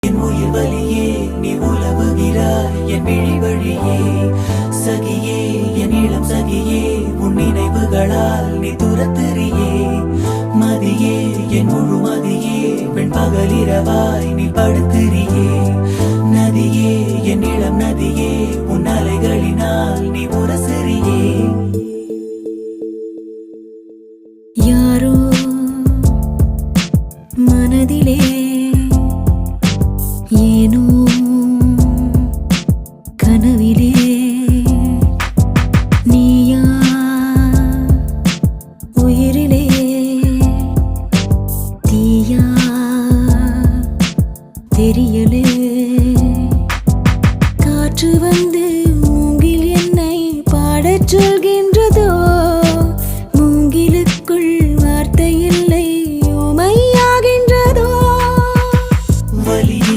என் உயிர் வலியே நீ உலவுகிறாய் என் விழி வழியே சகியே என் இளம் சகியே உன் நினைவுகளால் நீ துரத்தெறியே மதியே என் முழு மதியே பெண் பகலிரவாய் நீ படுத்திரியே நதியே என் இளம் நதியே உன் அலைகளினால் நீ உரசெறியே யாரோ மனதிலே ஏனோ கனவிலே நீயா உயிரிலே தீயா தெரியலே காற்று வந்து